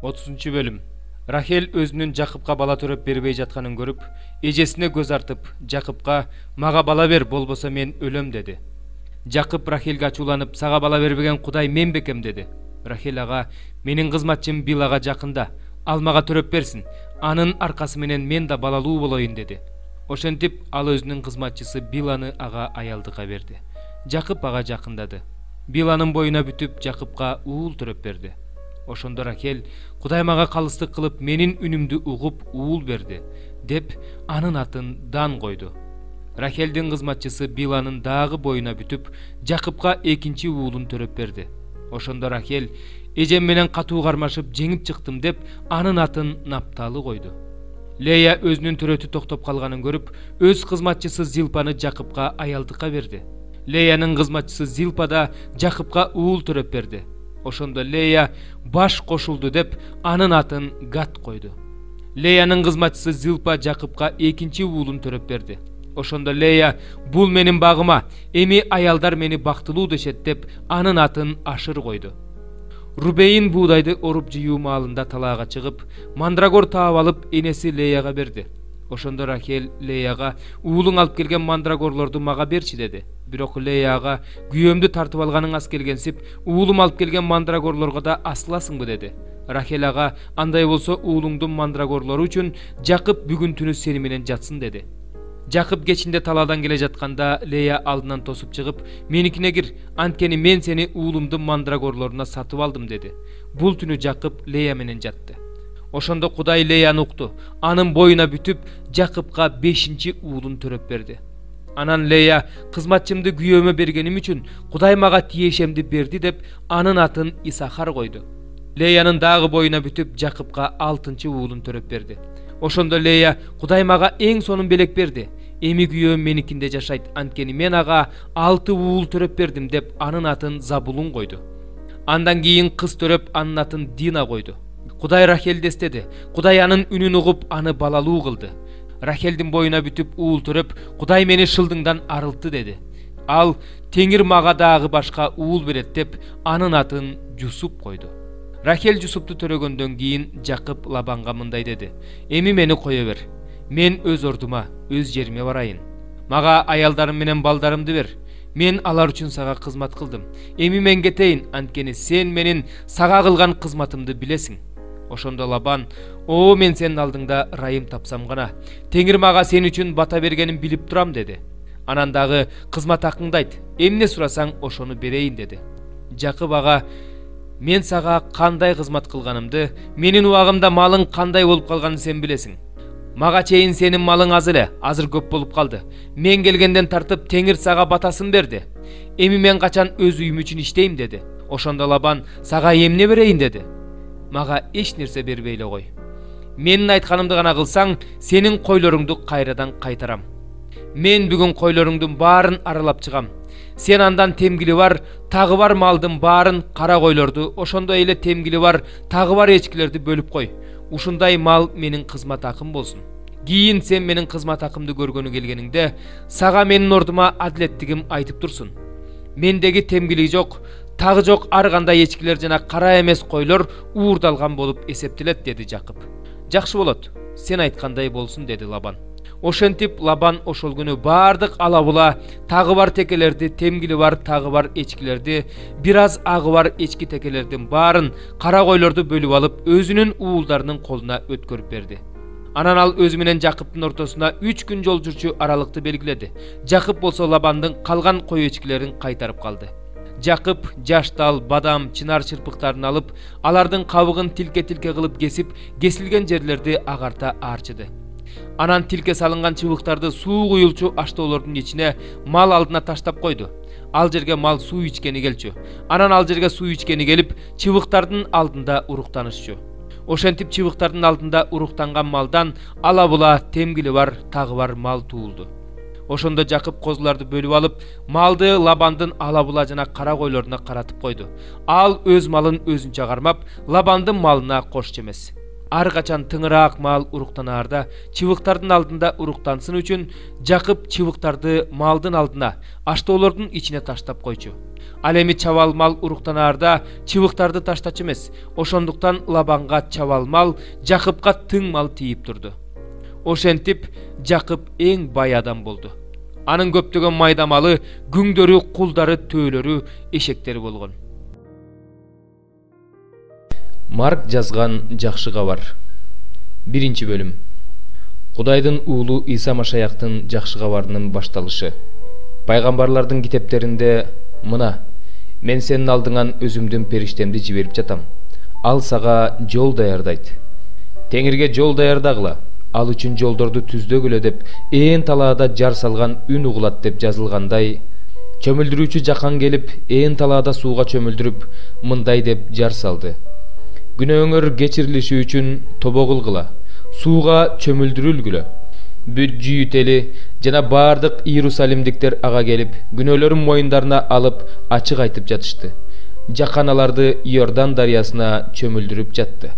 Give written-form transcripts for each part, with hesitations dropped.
30 bölüm. Рахел өзүнүн Жакыпка бала төрөп бербей жатканын көрүп, эжесине көз артып, Жакыпка "Мага бала бер, болбосо мен өлөм" деди. Жакып Рахелге ачууланып, "Сага бала бербеген Кудай мен бекем" деди. Рахел ага: "Менин кызматчым Билага жакында, ал мага төрөп берсин, анын аркасы менен мен да балалуу болоюн" деди. Ошентип, ал өзүнүн кызматчысы Биланы ага аялдыкка берди. Жакып ага жакындады. Биланын боюна бүтүп, Жакыпка уул төрөп берди. Ошондо Рахел: "Кудай мага калыстык кылып, менин үнүмдү угуп уул берди" деп, анын атын Дан койду. Рахелдин кызматчысы Биланын дагы боюна бүтүп, Жакыпка экинчи уулун төрөп берди. Ошондо Рахел: "Эжем менен катуу кармашып жеңип чыктым" деп, анын атын Напталы койду. Лея өзүнүн төрөтү токтоп калганын көрүп, өз кызматчысы Зилпаны Жакыпка аялдыкка берди. Леянын кызматчысы Зилпа да Жакыпка уул төрөп берди. Ошондо Лея баш кошулду деп, анын атын Гат койду. Леянын кызматчысы Зилпа Жакыпка экинчи уулун төрөп берди. Ошондо Лея: "Бул менин багыма, эми аялдар мени бактылуу дешет" деп, анын атын Ашыр койду. Рубейн буудайды оруп жыюу маалында талаага чыгып, мандрагор таап алып, энеси Леяга берди. Ошондо Рахел Леяга: "Уулуң алып келген мандрагорлорду мага берчи" деди. Бирок Леяга: "Күйөөмдү тартып алганың аз келгенсип, уулум алып келген мандрагорлорго да асыласыңбы" деди. Рахел ага: "Андай болсо уулуңдун мандрагорлору үчүн Жакып бүгүн түнү сени менен жатсын" деди. Жакып кечинде талаадан келе жатканда Лея алдынан тосуп чыгып: "Меникине кир, анткени мен сени уулумдун мандрагорлоруна сатып алдым" деди. Бул түнү Жакып Лея менен жатты. Ошондо Кудай Леяны укту. Анын боюна бүтүп, Жакыпка 5-чи уулун төрөп берди. Анан Лея: "Кызматчымды күйөөмө бергеним үчүн Кудай мага тиешемди берди" деп, анын атын Исахар койду. Леянын дагы боюна бүтүп, Жакыпка 6-чы уулун төрөп берди. Ошондо Лея: "Кудай мага эң сонун белек берди. Эми күйөөм меникинде жашайт, анткени мен ага 6 уулу төрөп бердим" деп, анын атын Забулун койду. Андан кийин кыз төрөп, анын атын Дина койду. Кудай Рахелди эстеди. Кудай анын үнүн угуп, аны балалуу кылды. Рахелдин боюна бүтүп уул төрөп, "Кудай мени шылдыңдан арылтты" деди. Ал: "Теңир мага дагы башка уул берет" деп, анын атын Жусуп койду. Рахел Жусупту төрөгөндөн кийин Жакып Лабанга мындай деди: "Эми мени кое бер. Мен өз ордума, өз жериме барайын. Мага аялдарым менен балдарымды бер. Мен алар үчүн сага кызмат кылдым. Эми мен кетейин, анткени сен менин сага кылган кызматымды билесиң." Ошондо Лабан: "О, мен сенин алдыңда ырайым тапсам гана. Теңир мага сен үчүн бата бергенин билип турам" деди. Анан дагы: "Кызмат акыңды айт, эмне сурасаң ошону берейин" деди. Жакып ага: "Мен сага кандай кызмат кылганымды, менин убагымда малың кандай болуп калганын сен билесиң. Мага чейин сенин малың аз эле, азыр көп болуп калды. Мен келгенден тартып Теңир сага батасын берди. Эми мен качан өз үйүм үчүн иштейм" деди. Ошондо Лабан: "Сага эмне берейин" деди. "Мага эч нерсе бербей эле кой. Менин айтканымды гана кылсаң, сенин койлоруңду кайрадан кайтарам. Мен бүгүн койлоруңдун баарын аралап чыгам. Сен андан темгили бар, тагы бар малдын баарын, кара койлорду, ошондой эле темгили бар, тагы бар эчкилерди бөлүп кой. Ушундай мал менин кызмат акым болсун. Кийин сен менин кызмат акымды көргөнү келгениңде, сага менин ордума адилеттигим айтып турсун. Мендеги темгили жок, тагы жок ар кандай эчкилер жана кара эмес койлор уурдалган болуп эсептелет" деди Жакып. "Жакшы болот, сен айткандай болсун" деди Лабан. Ошентип Лабан ошол күнү бардык ала-була, тагы бар текелерди, темгили бар, тагы бар эчкилерди, бир аз агы бар эчки текелердин баарын, кара койлорду бөлүп алып, өзүнүн уулдарынын колуна өткөрүп берди. Анан ал өзү менен Жакыптын ортосуна 3 күн жол жүрчү аралыкты белгиледи. Жакып болсо Лабандын калган кой эчкилерин кайтарып калды. Жакып жаштал, бадам, чынар чырпыктарын алып, алардын кабыгын тилке-тилке кылып кесип, кесилген жерлерди агарта арчыды. Анан тилке салынган чыбыктарды суу куюлчу аштоолордун ичине мал алдына таштап койду. Ал жерге мал суу ичкени келчү. Анан ал жерге суу ичкени келип, чыбыктардын алдында уруктанышчу. Ошентип чыбыктардын алдында уруктанган малдан ала-була, темгили бар, тагы бар мал туулду. Ошондо Жакып козуларды бөлүп алып, малды Лабандын ала-була жана кара койлоруна каратып койду. Ал өз малын өзүнчө кармап, Лабандын малына кош эмес. ар качан тыңыраак маал уруктанаарда чыбыктардын алдында уруктансын үчүн Жакып чыбыктарды маалдын алдына, аштоолордун ичине таштап койчу. Ал эми чабал мал уруктанаарда чыбыктарды таштачу эмес, ошондуктан Лабанга чабал мал, Жакыпка тың мал тийип турду. Ошентип Жакып эң бай адам болду. Анын көптөгөн майда малы, күңдөрү, кулдары, төөлөрү, эшектери болгон. Марк жазган жакшы кабар. 1-бөлүм. Кудайдын уулу Иса Машаяктын жакшы кабарынын башталышы. Пайгамбарлардын китептеринде мына: мен сенин алдыңан өзүмдүн периштемди жиберип жатам. Ал сага жол даярдайт. Теңирге жол даярдагыла, ал үчүн жолдорду түздөгүлө деп ээн талаада жар салган үн угулат деп жазылгандай, чөмүлдүрүүчү жакан келип ээн талаада сууга чөмүлдүрүп мындай деп жар салды: күнөөңөр кечирилиши үчүн тобо кылгыла, сууга чөмүлдүрүлгүлө. Бүт жүйүт эли жана баардык Иерусалимдиктер ага келип, күнөөлөрүн моюндарына алып ачык айтып жатышты. Жакан аларды Иордан дарыясына чөмүлдүрүп жатты.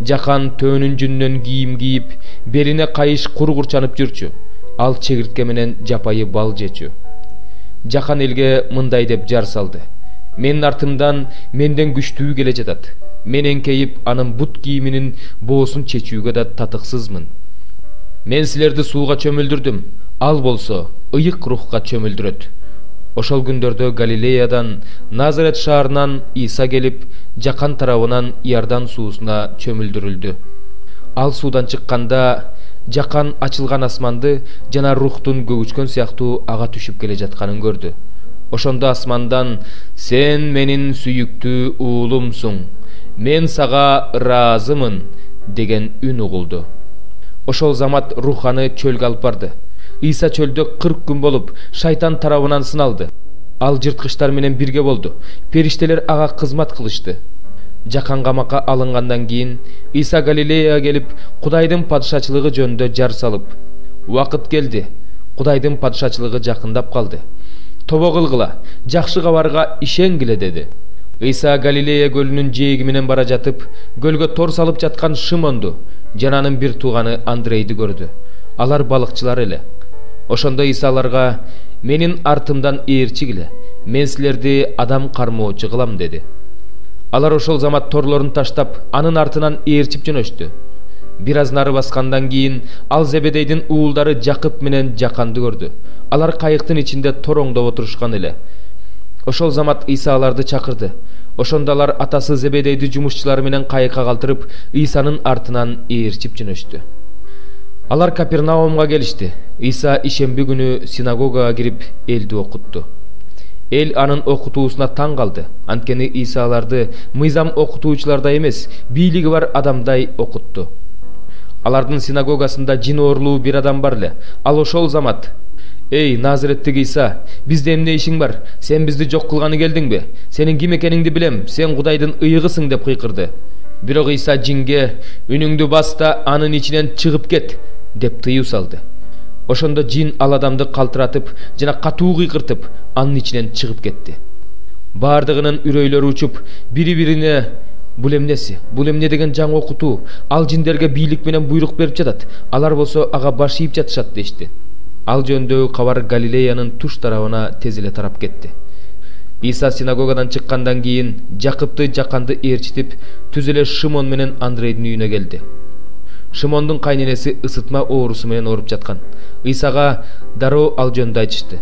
Жакан төөнүн жүнүнөн кийим кийип, белине кайыш кургурчанып жүрчү. Ал чегиртке менен жапайы бал жечү. Жакан элге мындай деп жар салды: менин артымдан менден күчтүү келе жатат. Мен эңкейип, анын бут кийиминин боосун чечүүгө да татыксызмын. Мен силерди сууга чөмүлдүрдүм, ал болсо ыйык рухка чөмүлдүрөт. Ошол күндөрдө Галилеядан, Назарет шаарынан Иса келип, жакан тарабынан Иордан суусуна чөмүлдүрүлдү. Ал суудан чыкканда, жакан ачылган асманды жана рухтун көгүчкөн сыяктуу ага түшүп келе жатканын көрдү. Ошондо асмандан: сен менин сүйүктүү уулумсуң, мен сага ыраазымын деген үн угулду. Ошол замат рух аны чөлгө алып барды. Иса чөлдө 40 күн болуп, шайтан тарабынан сыналды. Ал жырткычтар менен бирге болду. Периштелер ага кызмат кылышты. Жакан камакка алынгандан кийин Иса Галилеяга келип, Кудайдын падышачылыгы жөнүндө жар салып: убакыт келди, Кудайдын падышачылыгы жакындап калды. Тобо кылгыла, жакшы кабарга ишенгиле деди. Иса Галилея көлүнүн жээги менен бара жатып, көлгө тор салып жаткан Шимонду жана анын бир тууганы Андрейди көрдү. Алар балыкчылар эле. Ошондо Иса аларга: менин артымдан ээрчигиле, мен силерди адам кармоочу кылам деди. Алар ошол замат торлорун таштап, анын артынан ээрчип жөнөштү. Бир аз нары баскандан кийин ал Зебедейдин уулдары Жакып менен Жаканды көрдү. Алар кайыктын ичинде тороңдоп отурушкан эле. Ошол замат Иса аларды чакырды. Ошондо алар атасы Зебедейди жумушчулары менен кайыкка калтырып, Исанын артынан ээрчип жөнөштү. Алар Капернаумга келишти. Иса ишемби күнү синагогага кирип элди окутту. Эл анын окутуусуна таң калды. Анткени Иса аларды мыйзам окутуучулардай эмес, бийлиги бар адамдай окутту. Алардын синагогасында жин оорулуу бир адам бар эле. Ал ошол замат: эй, Назареттик Иса, бизде эмне ишиң бар? Сен бизди жок кылганы келдиңби? Сенин ким экениңди билем, сен Кудайдын ыйыгысың деп кыйкырды. Бирок Иса жинге: үнүңдү бас да анын ичинен чыгып кет деп тыюу салды. Ошондо жин ал адамды калтыратып жана катуу кыйкыртып, анын ичинен чыгып кетти. Бардыгынын үрөйлөрү учуп, бири-бирине: бул эмнеси? Бул эмне деген жаңы окутуу? Ал жиндерге бийлик менен буйрук берип жатат. Алар болсо ага баш ийип жатышат дешти. Ал жөнүндөгү кабар Галилеянын туш тарабына тез эле тарап кетти. Иса синагогадан чыккандан кийин Жакыпты, Жаканды ээрчитип, түз эле Шимон менен Андрейдин үйүнө келди. Шимондун кайненеси ысытма оорусу менен ооруп жаткан. Исага дароо ал жөнүндө айтышты.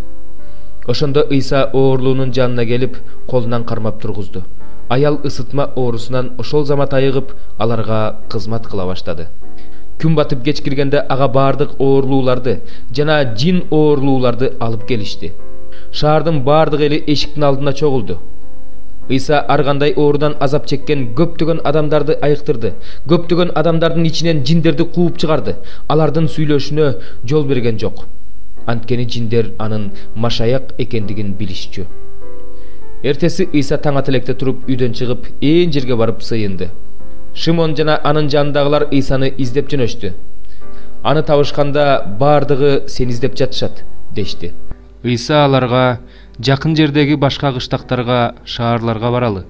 Ошондо Иса оорулуунун жанына келип, колунан кармап тургузду. Аял ысытма оорусунан ошол замат айыгып, аларга кызмат кыла баштады. Күн батып кеч киргенде ага бардык оорулууларды жана жин оорулууларды алып келишти. Шаардын бардык эли эшиктин алдына чогулду. Иса ар кандай оорудан азап чеккен көптөгөн адамдарды айыктырды. Көптөгөн адамдардын ичинен жиндерди кууп чыгарды. Алардын сүйлөшүнө жол берген жок. Анткени жиндер анын Машаяк экендигин билишчү. Эртеси Иса таң ата электе туруп үйдөн чыгып, ээн жерге барып сыйынды. Шимон жана анын жанындагылар Исаны издеп жөнөштү. Аны табышканда бардыгы сени издеп жатышат дешти. Иса аларга: жакын жердеги башка кыштактарга, шаарларга баралы.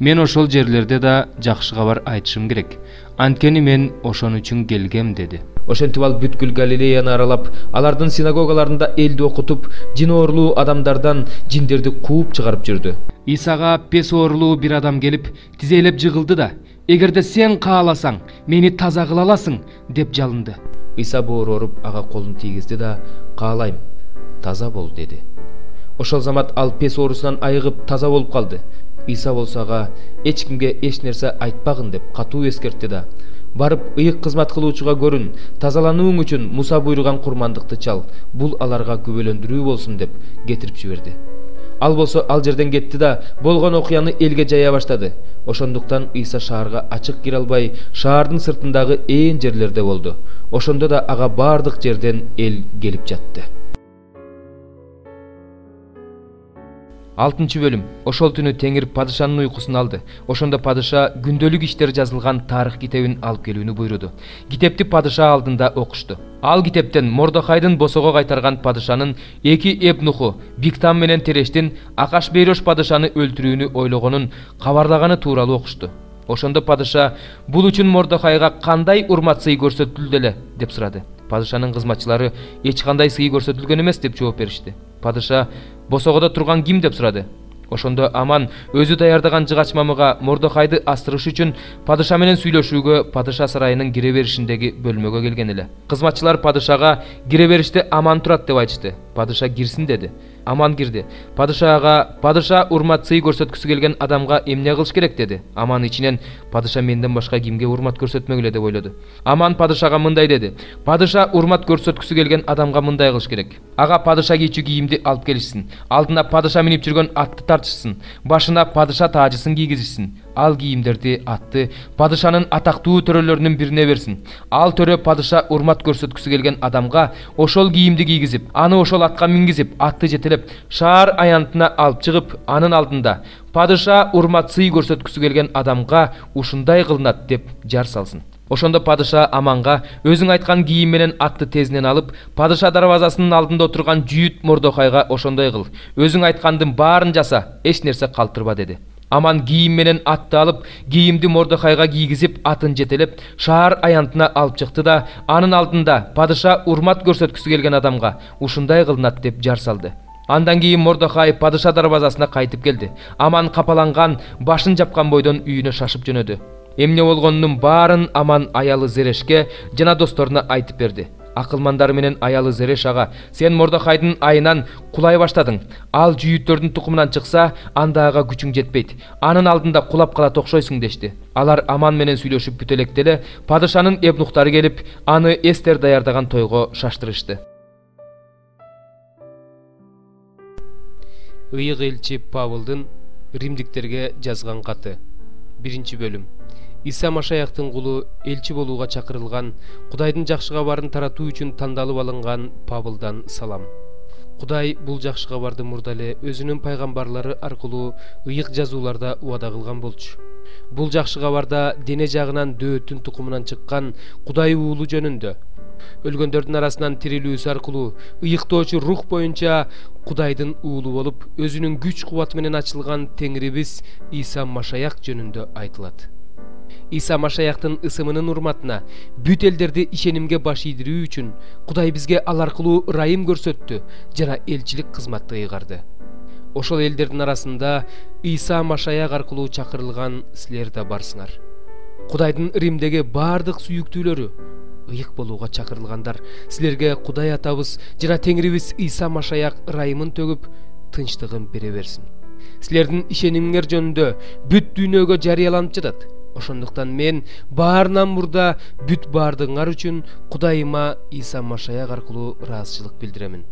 Мен ошол жерлерде да жакшы кабар айтышым керек. Анткени мен ошон үчүн келгем деди. Ошентип ал бүткүл Галилеяны аралап, алардын синагогаларында элди окутуп, жин оорулуу адамдардан жиндерди кууп чыгарып жүрдү. Исага пес оорулуу бир адам келип, тизелеп жыгылды да: "Эгерде сен кааласаң, мени таза кыла аласың" деп жалынды. Иса бооруп ага колун тийгизди да: "Каалайм, таза бол" деди. Ошол замат ал пес оорусунан айыгып таза болуп калды. Иса болсо ага эч кимге эч нерсе айтпагын деп катуу эскертти да: "Барып ыйык кызмат кылуучуга көрүн, тазаланууң үчүн Муса буйруган курмандыкты чал, бул аларга күбөлөндүрүү болсун" деп кетирип жиберди. Ал болсо ал жерден кетти да болгон окуяны элге жая баштады. Ошондуктан Иса шаарга ачык кире албай, шаардын сыртындагы ээн жерлерде болду. Ошондо да ага бардык жерден эл келип жатты. 6 бөлүм. Ошол түнү Теңир падышанын уйкусун алды. Ошондо падыша күндөлүк иштер жазылган тарых китебин алып келүүнү буйруду. Китепти падыша алдында окушту. Ал китептен Мордохайдын босого кайтарган падышанын эки эпнуху Биктам менен Терештин Акашбейрош падышаны өлтүрүүнү ойлогонун кабарлаганы тууралуу окушту. Ошондо падыша бул үчүн Мордохайга кандай урмат сый көрсөтүлдү эле деп сурады. Падышанын кызматчылары эч кандай сый көрсөтүлгөн эмес деп жооп беришти. Падыша босогодо турган ким деп сурады. Ошондо Аман өзү даярдаган жыгач мамыга Мордохайды астырыш үчүн падыша менен сүйлөшүүгө падыша сарайынын кире беришиндеги бөлмөгө келген эле. Кызматчылар падышага кире бериште Аман турат деп айтышты. Падыша кирсин деди. Аман кирди. Падыша урмат сый көрсөткүсү келген адамга эмне кылыш керек деди. Аман ичинен падыша менден башка кимге урмат көрсөтмөгүлө деп ойлоду. Аман падышага мындай деди: "Падыша урмат көрсөткүсү келген адамга мындай кылыш керек. Ага падыша кийчү кийимди алып келишсин. Алдына падыша минип жүргөн атты тартышсын. Башына падыша таажысын кийгизишсин. Ал кийимдерди, атты падышанын атактуу төрөлөрүнүн бирине берсин. Ал төрө падыша урмат көрсөткүсү келген адамга ошол кийимди кийгизип, аны ошол атка мингизип, атты жетелеп, шаар аянтына алып чыгып, анын алдында: падыша урмат сый көрсөткүсү келген адамга ушундай кылынат деп жар салсын." Ошондо падыша Аманга өзүң айткан кийим менен атты тезинен алып, падыша дарбазасынын алдында отурган жүйүт Мордохайга ошондой кыл. Өзүң айткандын баарын жаса, эч нерсе калтырба деди. Аман кийим менен атты алып, кийимди Мордохайга кийгизип, атын жетелеп, шаар аянтына алып чыкты да анын алдында: падыша урмат көрсөткүсү келген адамга ушундай кылынат деп жар салды. Андан кийин Мордохай падыша дарбазасына кайтып келди. Аман капаланган, башын жапкан бойдон үйүнө шашып жөнөдү. Эмне болгонунун баарын Аман аялы Зерешке жана досторуна айтып берди. Акылмандары менен аялы Зереш ага: "Сен Мордохайдын айынан кулай баштадың. Ал жүйүттөрдүн тукумунан чыкса, анда ага күчүң жетпейт. Анын алдында кулап калат окшойсуң" дешти. Алар Аман менен сүйлөшүп бүтө электе эле падышанын эпнухтары келип, аны Эстер даярдаган тойго шаштырышты. Ыйык элчи Павылдын римдиктерге жазган каты. 1 бөлүм. Иса Машаяктын кулу, элчи болууга чакырылган, Кудайдын жакшы кабарын таратуу үчүн тандалып алынган Павылдан салам. Кудай бул жакшы кабарды мурда эле өзүнүн пайгамбарлары аркылуу ыйык жазууларда убада кылган болчу. Бул жакшы кабарда дене жагынан дөөттүн тукумунан чыккан Кудай уулу жөнүндө, өлгөндөрдүн арасынан тирилүүсү аркылуу ыйыктоочу рух боюнча Кудайдын уулу болуп, өзүнүн күч кубаты менен ачылган Теңирибиз Иса Машаяк жөнүндө айтылат. Иса Машаяктын ысымынын урматына бүт элдерди ишенимге баш ийдирүү үчүн Кудай бизге ал аркылуу ырайым көрсөттү жана элчилик кызматты ыйгарды. Ошол элдердин арасында Иса Машаяк аркылуу чакырылган силер да барсыңар. Кудайдын Римдеги бардык сүйүктүүлөрү, ыйык болууга чакырылгандар, силерге Кудай атабыз жана Теңирибиз Иса Машаяк ырайымын төгүп, тынчтыгын бере берсин. Силердин ишенимиңер жөнүндө бүт дүйнөгө жарыяланып жатат. Ошондуктан мен баарынан мурда бүт бардыгыңар үчүн Кудайыма Иса Машаяк аркылуу ыраазычылык билдиремин.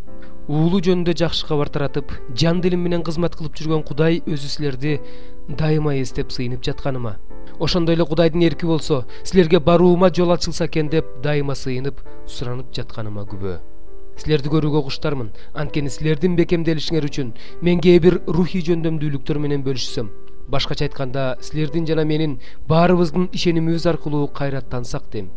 Уулу жөнүндө жакшы кабар таратып, жан дилим менен кызмат кылып жүргөн Кудай өзү силерди дайыма эстеп сыйынып жатканыма, ошондой эле Кудайдын эрки болсо, силерге баруума жол ачылса экен деп дайыма сыйынып, суранып жатканыма күбө. Силерди көрүүгө куштармын, анткени силердин бекемделишиңер үчүн мен кээ бир рухий жөндөмдүүлүктөр менен бөлүшсөм, башкача айтканда, силердин жана менин баарыбыздын ишенимибиз аркылуу кайраттансак дейм.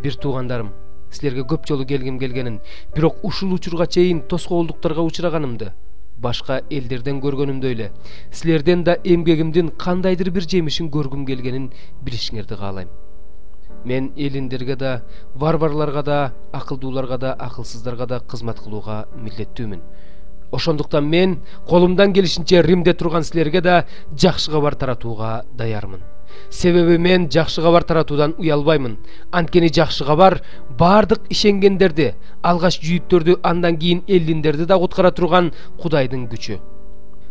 Бир туугандарым, силерге көп жолу келгенин, бирок ушул учурга чейин тоскоолдуктарга учураганымды, Башка элдерден көргөнүмдөй эле силерден да эмгегимдин кандайдыр бир жемишин көргүм келгенин билишиңерди каалайм. Мен элиндерге да, варварларга да, акылдууларга да, акылсыздарга да кызмат кылууга милдеттүүмүн. Ошондуктан мен колумдан келишинче Римде турган силерге да жакшы кабар таратууга даярмын. Себеби мен жакшы кабар таратуудан уялбаймын. Анткени жакшы кабар бардык ишенгендерди, алгач жүйүттөрдү, андан кийин элиндерди да куткара турган Кудайдын күчү.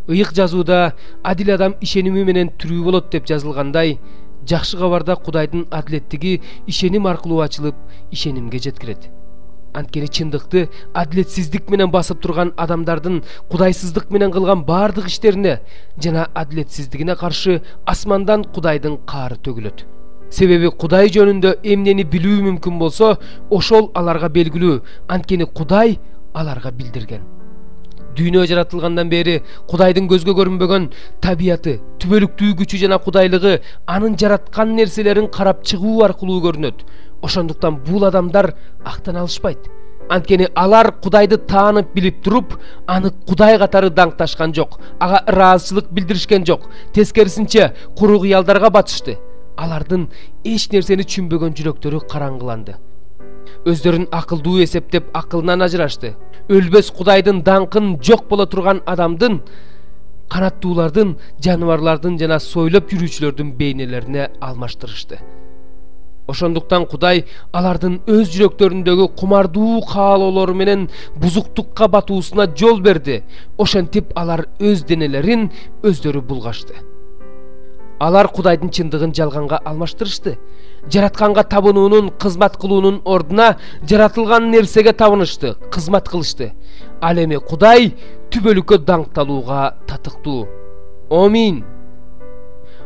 Ыйык жазууда адил адам ишеними менен тирүү болот деп жазылгандай, жакшы кабарда Кудайдын адилеттиги ишеним аркылуу ачылып, ишенимге жеткирет. Анткени чындыкты адилетсиздик менен басып турган адамдардын кудайсыздык менен кылган бардык иштерине жана адилетсиздигине каршы асмандан Кудайдын каары төгүлөт. Себеби Кудай жөнүндө эмнени билүү мүмкүн болсо, ошол аларга белгилүү, анткени Кудай аларга билдирген. Дүйнө жаратылгандан бери Кудайдын көзгө көрүнбөгөн табияты, түбөлүктүү күчү жана кудайлыгы анын жараткан нерселерин карап чыгуу аркылуу көрүнөт. Ошондуктан бул адамдар актан алышпайт. Анткени алар Кудайды таанып билип туруп, аны Кудай катары даңкташкан жок, ага ыраазычылык билдиришкен жок. Тескерисинче, куру кыялдарга батышты. Алардын эч нерсени түшүнбөгөн жүрөктөрү караңгыланды. Өздөрүн акылдуу эсептеп акылынан ажырашты. Өлбөс Кудайдын даңкын жок боло турган адамдын, канаттуулардын, жаныбарлардын жана сойлоп жүрүүчүлөрдүн бейнелерине алмаштырышты. Ошондуктан Кудай алардын өз жүрөктөрүндөгү кумардуу каалоолору менен бузуктукка батуусуна жол берди. Ошентип алар өз денелерин өздөрү булгашты. Алар Кудайдын чындыгын жалганга алмаштырышты. Жаратканга табынуунун, кызмат кылуунун ордуна жаратылган нерсеге табынышты, кызмат кылышты. Ал эми Кудай түбөлүккө даңкталууга татыктуу. Амин.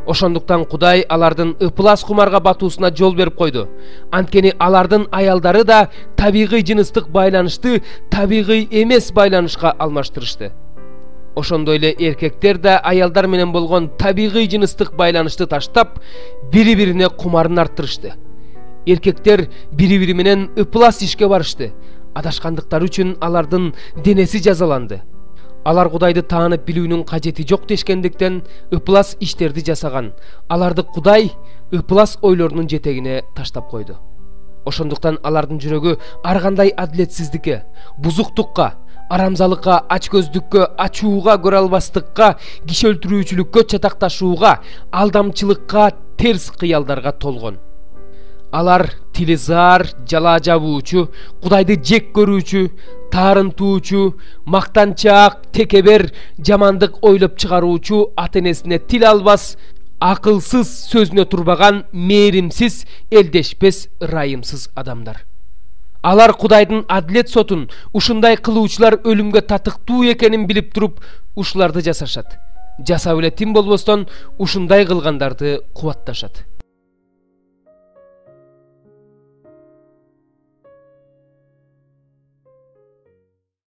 Ошондуктан Кудай алардын ыплас кумарга батуусуна жол берип койду. Анткени алардын аялдары да табигый жыныстык байланышты табигый эмес байланышка алмаштырышты. Ошондой эле эркектер да аялдар менен болгон табигый жыныстык байланышты таштап, бири-бирине кумарын арттырышты. Эркектер бири-бири менен ыплас ишке барышты. Адашкандыктары үчүн алардын денеси жазаланды. Алар Кудайды таанып билүүнүн кажети жок дешкендиктен ыплас иштерди жасаган. Аларды Кудай ыплас ойлорунун жетегине таштап койду. Ошондуктан алардын жүрөгү ар кандай адилетсиздикке, бузуктукка, арамзалыкка, ачкөздүккө, ачууга, көрө албастыкка, киши өлтүрүүчүлүккө, чатакташууга, алдамчылыкка, терс кыялдарга толгон. Алар тили заар, жала жабуучу, Кудайды жек көрүүчү, таарынтуучу, мактанчаак, текебер, жамандык ойлоп чыгаруучу, ата-энесине тил албас, акылсыз, сөзүнө турбаган, мээримсиз, элдешпес, ырайымсыз адамдар. Алар Кудайдын адилет сотун ушундай кылуучулар өлүмгө татыктуу экенин билип туруп, ушуларды жасашат. Жасап эле тим болбостон ушундай кылгандарды кубатташат.